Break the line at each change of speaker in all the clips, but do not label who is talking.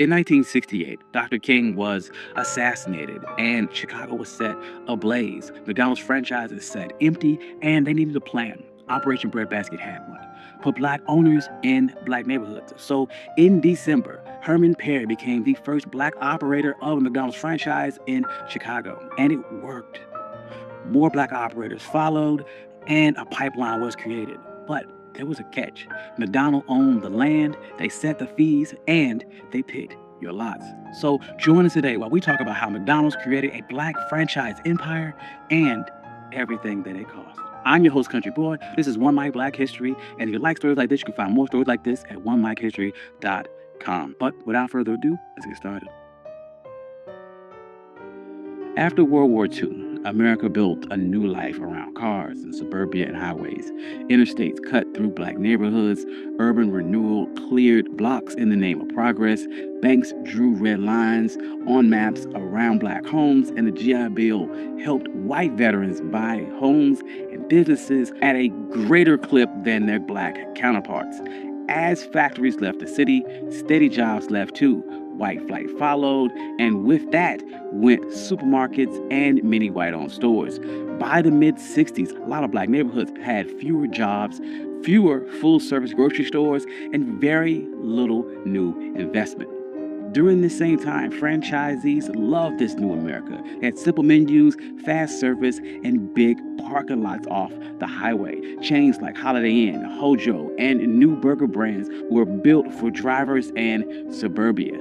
In 1968, Dr. King was assassinated and Chicago was set ablaze. McDonald's franchises sat empty and they needed a plan. Operation Breadbasket had one. Put black owners in black neighborhoods. So in December, Herman Perry became the first black operator of a McDonald's franchise in Chicago. And it worked. More black operators followed, and a pipeline was created. But there was a catch. McDonald owned the land, they set the fees, and they picked your lots. So join us today while we talk about how McDonald's created a black franchise empire and everything that it cost. I'm your host, Country Boy. This is One Mic Black History, and if you like stories like this, you can find more stories like this at onemichistory.com. But without further ado, let's get started. After World War II, America built a new life around cars and suburbia and highways. Interstates cut through black neighborhoods. Urban renewal cleared blocks in the name of progress. Banks drew red lines on maps around black homes, and the GI Bill helped white veterans buy homes and businesses at a greater clip than their black counterparts. As factories left the city, steady jobs left too. White flight followed, and with that went supermarkets and many white-owned stores. By the mid-60s, a lot of black neighborhoods had fewer jobs, fewer full-service grocery stores, and very little new investment. During this same time, franchisees loved this new America. They had simple menus, fast service, and big parking lots off the highway. Chains like Holiday Inn, Hojo, and new burger brands were built for drivers and suburbia.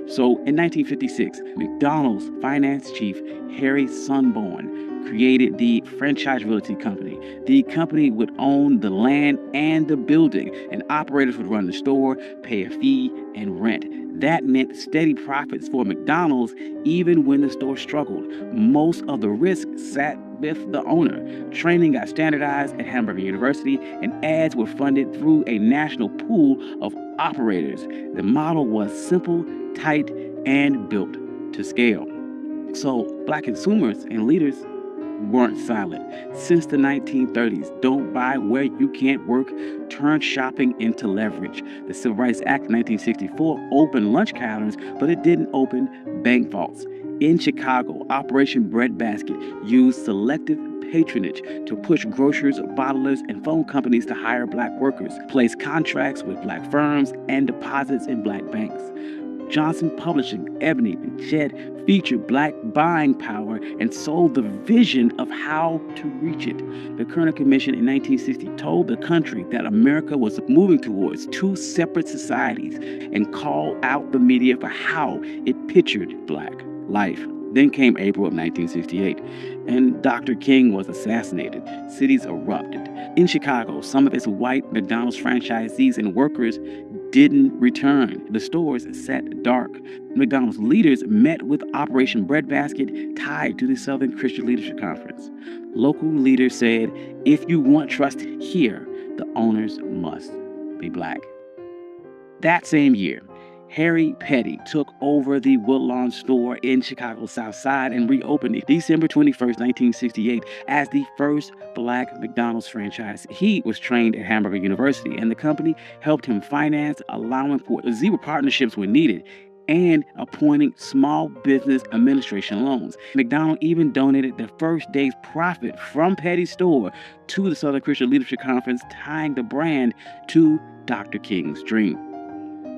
So in 1956, McDonald's finance chief Harry Sunborn created the Franchise Realty Company. The company would own the land and the building, and operators would run the store, pay a fee, and rent. That meant steady profits for McDonald's even when the store struggled. Most of the risk sat with the owner. Training got standardized at Hamburger University, and ads were funded through a national pool of operators. The model was simple, tight, and built to scale. So black consumers and leaders weren't silent. Since the 1930s, don't buy where you can't work turned shopping into leverage. The Civil Rights Act of 1964 opened lunch counters, but it didn't open bank vaults. In Chicago, Operation Breadbasket used selective patronage to push grocers, bottlers, and phone companies to hire black workers, place contracts with black firms, and deposits in black banks. Johnson Publishing, Ebony, and Chet featured black buying power and sold the vision of how to reach it. The Kerner Commission in 1960 told the country that America was moving towards two separate societies and called out the media for how it pictured black life. Then came April of 1968, and Dr. King was assassinated. Cities erupted. In Chicago, some of its white McDonald's franchisees and workers didn't return. The stores sat dark. McDonald's leaders met with Operation Breadbasket tied to the Southern Christian Leadership Conference. Local leaders said, if you want trust here, the owners must be black. That same year, Harry Petty took over the Woodlawn store in Chicago's South Side and reopened it December 21st, 1968 as the first black McDonald's franchise. He was trained at Hamburger University, and the company helped him finance, allowing for zero partnerships when needed, and appointing small business administration loans. McDonald even donated the first day's profit from Petty's store to the Southern Christian Leadership Conference, tying the brand to Dr. King's dream.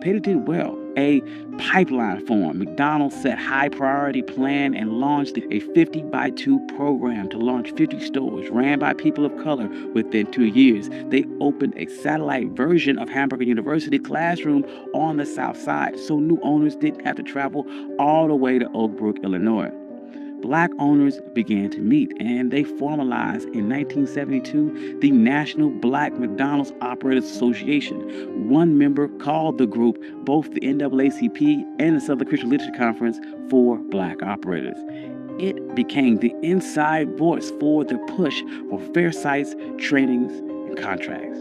Petty did well. A pipeline formed. McDonald's set high priority plan and launched a 50 by 2 program to launch 50 stores ran by people of color within 2 years. They opened a satellite version of Hamburger University classroom on the South Side, so new owners didn't have to travel all the way to Oak Brook, Illinois. Black owners began to meet, and they formalized in 1972 the National Black McDonald's Operators Association. One member called the group both the NAACP and the Southern Christian Leadership Conference for black operators. It became the inside voice for the push for fair sites, trainings, and contracts.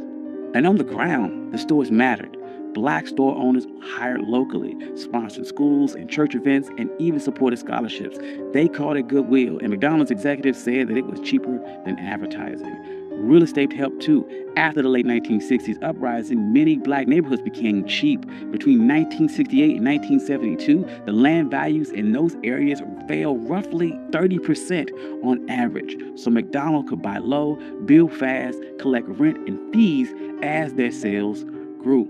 And on the ground, the stores mattered. Black store owners hired locally, sponsored schools and church events, and even supported scholarships. They called it goodwill, and McDonald's executives said that it was cheaper than advertising. Real estate helped too. After the late 1960s uprising, many black neighborhoods became cheap. Between 1968 and 1972, the land values in those areas fell roughly 30% on average. So McDonald's could buy low, build fast, collect rent and fees as their sales grew.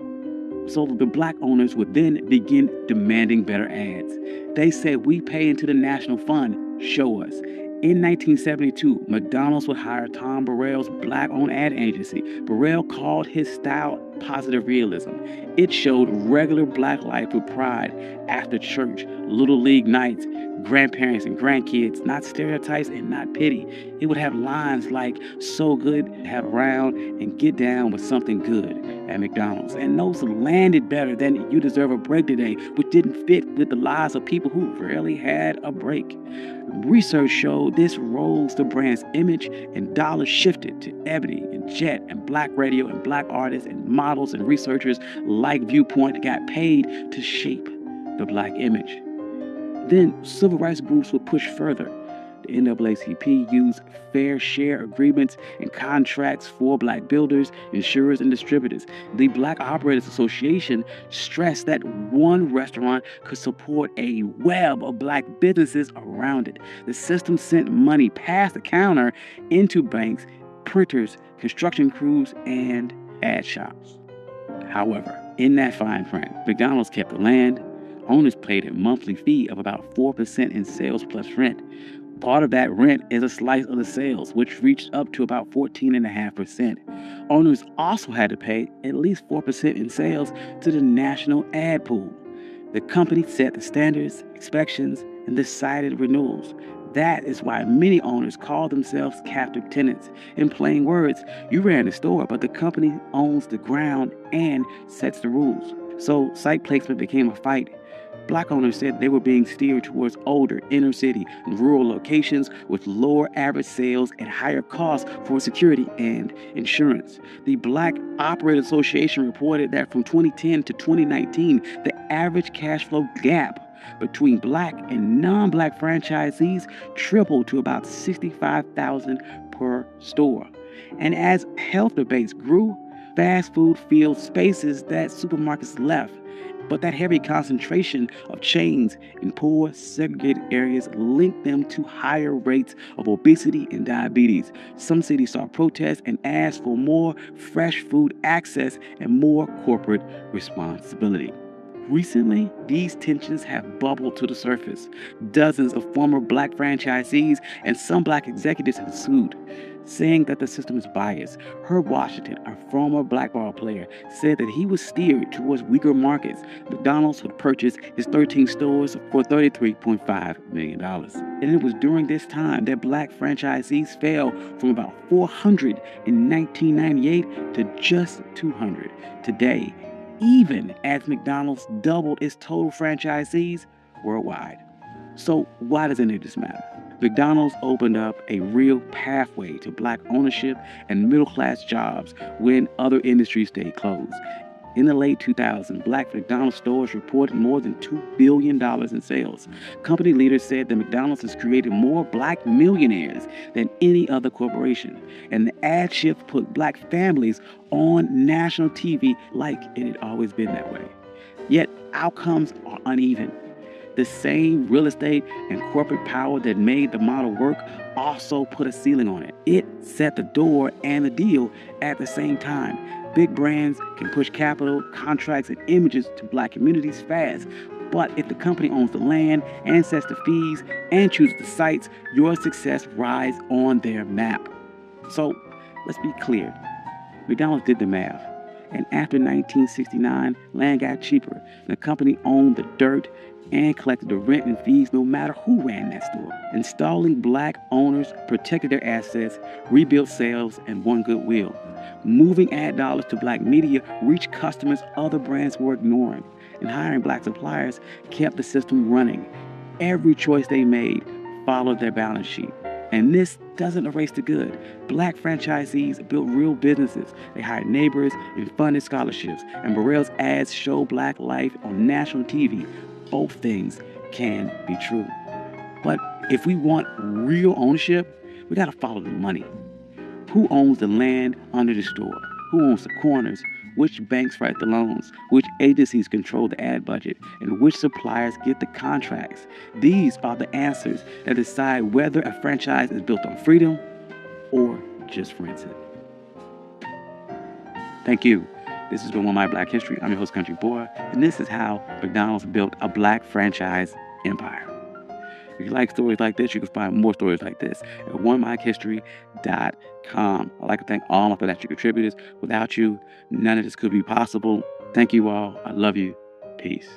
So the black owners would then begin demanding better ads. They said, "We pay into the national fund, show us." In 1972, McDonald's would hire Tom Burrell's black-owned ad agency. Burrell called his style positive realism. It showed regular black life with pride after church, little league nights, grandparents and grandkids, not stereotypes and not pity. It would have lines like, "So good to have around," and "Get down with something good" at McDonald's. And those landed better than "You deserve a break today," which didn't fit with the lives of people who rarely had a break. Research showed this rose the brand's image, and dollars shifted to Ebony and Jet and black radio, and black artists and models and researchers like Viewpoint got paid to shape the black image. Then civil rights groups would push further. The NAACP used fair share agreements and contracts for black builders, insurers, and distributors. The Black Operators Association stressed that one restaurant could support a web of black businesses around it. The system sent money past the counter into banks, printers, construction crews, and ad shops. However, in that fine print, McDonald's kept the land. Owners paid a monthly fee of about 4% in sales plus rent. Part of that rent is a slice of the sales, which reached up to about 14.5%. Owners also had to pay at least 4% in sales to the national ad pool. The company set the standards, inspections, and decided renewals. That is why many owners call themselves captive tenants. In plain words, you ran the store, but the company owns the ground and sets the rules. So site placement became a fight. Black owners said they were being steered towards older, inner city, and rural locations with lower average sales and higher costs for security and insurance. The Black Operators Association reported that from 2010 to 2019, the average cash flow gap between black and non-black franchisees tripled to about $65,000 per store. And as health debates grew, fast food filled spaces that supermarkets left. But that heavy concentration of chains in poor, segregated areas linked them to higher rates of obesity and diabetes. Some cities saw protests and asked for more fresh food access and more corporate responsibility. Recently, these tensions have bubbled to the surface. Dozens of former black franchisees and some black executives have sued, saying that the system is biased. Herb Washington, a former black ball player, said that he was steered towards weaker markets. McDonald's would purchase his 13 stores for $33.5 million. And it was during this time that black franchisees fell from about 400 in 1998 to just 200 today, even as McDonald's doubled its total franchisees worldwide. So why does any of this matter? McDonald's opened up a real pathway to black ownership and middle-class jobs when other industries stayed closed. In the late 2000s, black McDonald's stores reported more than $2 billion in sales. Company leaders said that McDonald's has created more black millionaires than any other corporation. And the ad shift put black families on national TV like it had always been that way. Yet outcomes are uneven. The same real estate and corporate power that made the model work also put a ceiling on it. It set the door and the deal at the same time. Big brands can push capital, contracts, and images to black communities fast. But if the company owns the land and sets the fees and chooses the sites, your success rides on their map. So let's be clear. McDonald's did the math. And after 1969, land got cheaper. The company owned the dirt and collected the rent and fees no matter who ran that store. Installing black owners protected their assets, rebuilt sales, and won goodwill. Moving ad dollars to black media reached customers other brands were ignoring. And hiring black suppliers kept the system running. Every choice they made followed their balance sheet. And this doesn't erase the good. Black franchisees built real businesses. They hired neighbors and funded scholarships. And Burrell's ads show black life on national TV. Both things can be true. But if we want real ownership, we got to follow the money. Who owns the land under the store? Who owns the corners? Which banks write the loans? Which agencies control the ad budget? And which suppliers get the contracts? These are the answers that decide whether a franchise is built on freedom or just rents it. Thank you. This has been One My Black History. I'm your host, Country Boy, and this is how McDonald's built a black franchise empire. If you like stories like this, you can find more stories like this at onemikehistory.com. I'd like to thank all my financial contributors. Without you, none of this could be possible. Thank you all. I love you. Peace.